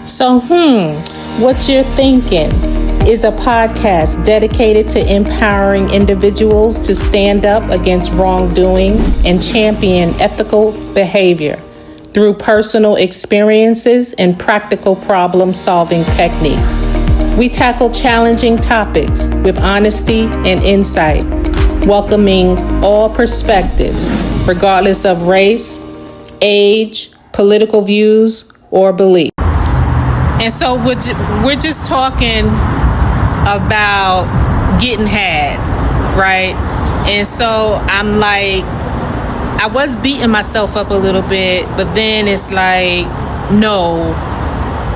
So, what you're thinking is a podcast dedicated to empowering individuals to stand up against wrongdoing and champion ethical behavior through personal experiences and practical problem-solving techniques. We tackle challenging topics with honesty and insight, welcoming all perspectives, regardless of race, age, political views, or belief. And so we're just talking about getting had, right? And so I'm like, I was beating myself up a little bit, but then it's like, no,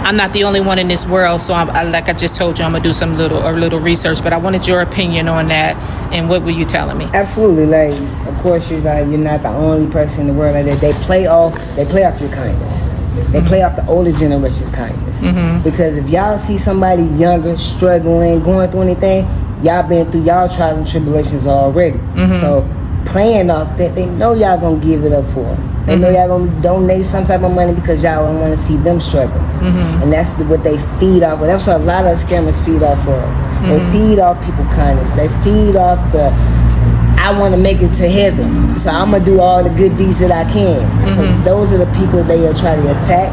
I'm not the only one in this world. So like I just told you, I'm gonna do a little research, but I wanted your opinion on that. And what were you telling me? Absolutely. Like, of course, you're not the only person in the world. Like, they play off your kindness. They play off the older generation's kindness. Mm-hmm. Because if y'all see somebody younger, struggling, going through anything, y'all been through y'all trials and tribulations already. Mm-hmm. So playing off that, they know y'all gonna give it up for them. They know y'all gonna donate some type of money because y'all don't want to see them struggle. Mm-hmm. And that's what they feed off of. That's what a lot of scammers feed off of. Mm-hmm. They feed off people kindness. They feed off the, I want to make it to heaven, so I'm going to do all the good deeds that I can. Mm-hmm. So those are the people they are trying to attack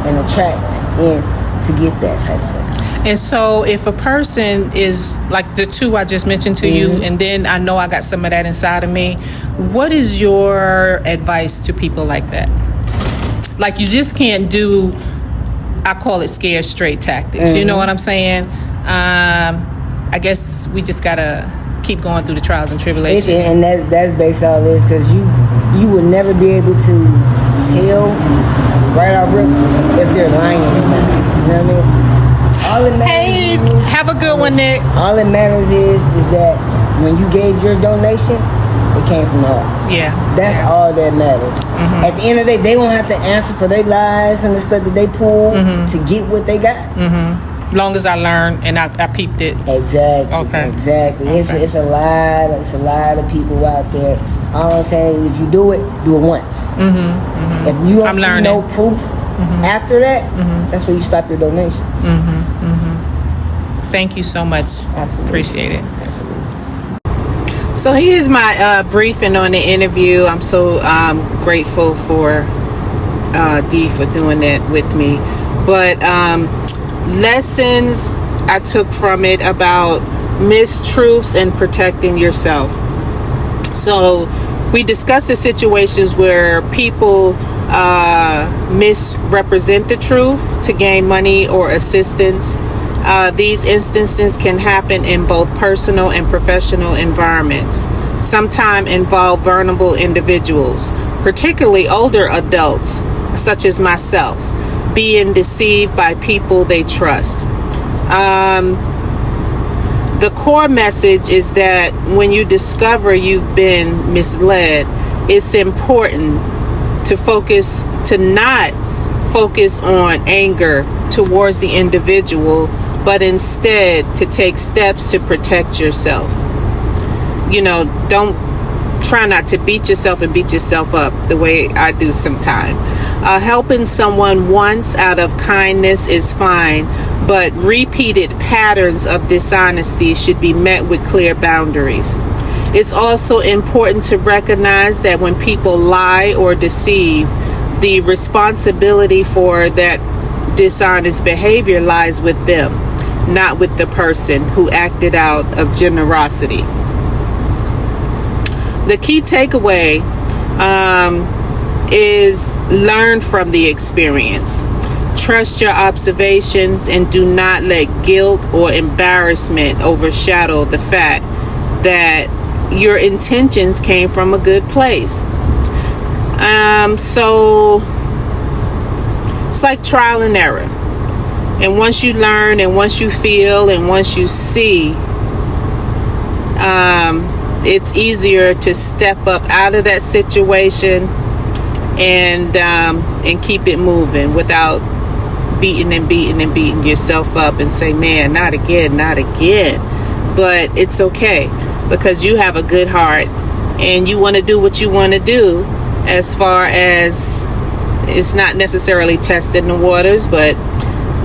and attract in to get that type of thing. And so if a person is like the two I just mentioned to you, and then I know I got some of that inside of me, what is your advice to people like that? Like, you just can't do, I call it scared straight tactics. You know what I'm saying? I guess we just got to keep going through the trials and tribulations. And that's based on this, because you would never be able to tell right off rip if they're lying or not. You know what I mean? All that matters have a good one, Nick. All that matters is that when you gave your donation, it came from the heart. Yeah. That's all that matters. Mm-hmm. At the end of the day, they won't have to answer for their lies and the stuff that they pull to get what they got. Mm-hmm. Long as I learned and I peeped it. Exactly. Okay. Exactly. Okay. It's a lot of people out there. All I'm saying, if you do it once. Mm-hmm. Mm-hmm. If you don't see no proof after that, that's where you stop your donations. Mm-hmm. Mm-hmm. Thank you so much. Absolutely. Appreciate it. Absolutely. So here's my briefing on the interview. I'm so grateful for Dee for doing that with me. But lessons I took from it about mistruths and protecting yourself. So we discussed the situations where people misrepresent the truth to gain money or assistance. These instances can happen in both personal and professional environments. Sometimes involve vulnerable individuals, particularly older adults, such as myself, being deceived by people they trust. The core message is that when you discover you've been misled, it's important to not focus on anger towards the individual, but instead to take steps to protect yourself. You know, don't try not to beat yourself and beat yourself up the way I do sometimes. Helping someone once out of kindness is fine, but repeated patterns of dishonesty should be met with clear boundaries. It's also important to recognize that when people lie or deceive, the responsibility for that dishonest behavior lies with them, not with the person who acted out of generosity. The key takeaway is learn from the experience. Trust your observations and do not let guilt or embarrassment overshadow the fact that your intentions came from a good place. So it's like trial and error. And once you learn and once you feel and once you see, it's easier to step up out of that situation and keep it moving without beating yourself up and say, man, not again. But it's okay, because you have a good heart and you want to do what you want to do, as far as it's not necessarily testing the waters, but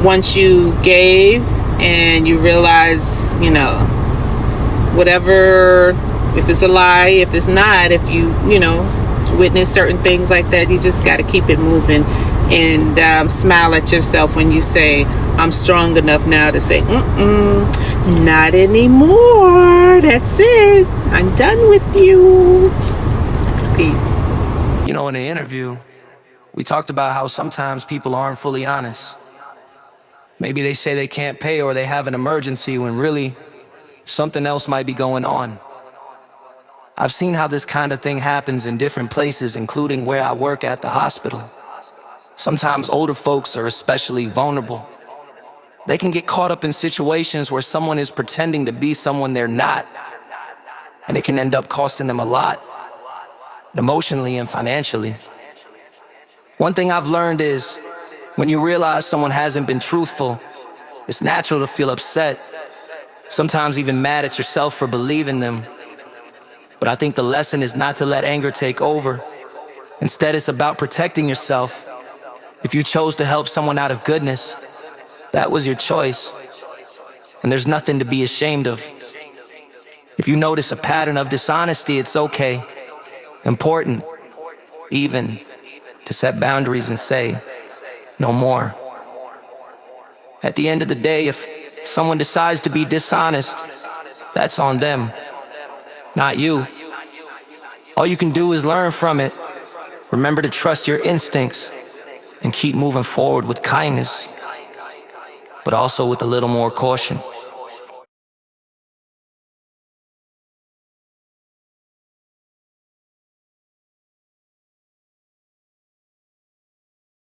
once you gave and you realize, you know, whatever, if it's a lie, if it's not, if you know, witness certain things like that, you just got to keep it moving and smile at yourself when you say, I'm strong enough now to say, not anymore. That's it. I'm done with you. Peace. You know, in the interview, we talked about how sometimes people aren't fully honest. Maybe they say they can't pay or they have an emergency when really something else might be going on. I've seen how this kind of thing happens in different places, including where I work at the hospital. Sometimes older folks are especially vulnerable. They can get caught up in situations where someone is pretending to be someone they're not, and it can end up costing them a lot, emotionally and financially. One thing I've learned is, when you realize someone hasn't been truthful, it's natural to feel upset, sometimes even mad at yourself for believing them. But I think the lesson is not to let anger take over. Instead, it's about protecting yourself. If you chose to help someone out of goodness, that was your choice, and there's nothing to be ashamed of. If you notice a pattern of dishonesty, it's okay, important, even, to set boundaries and say, no more. At the end of the day, if someone decides to be dishonest, that's on them, not you. All you can do is learn from it. Remember to trust your instincts and keep moving forward with kindness, but also with a little more caution.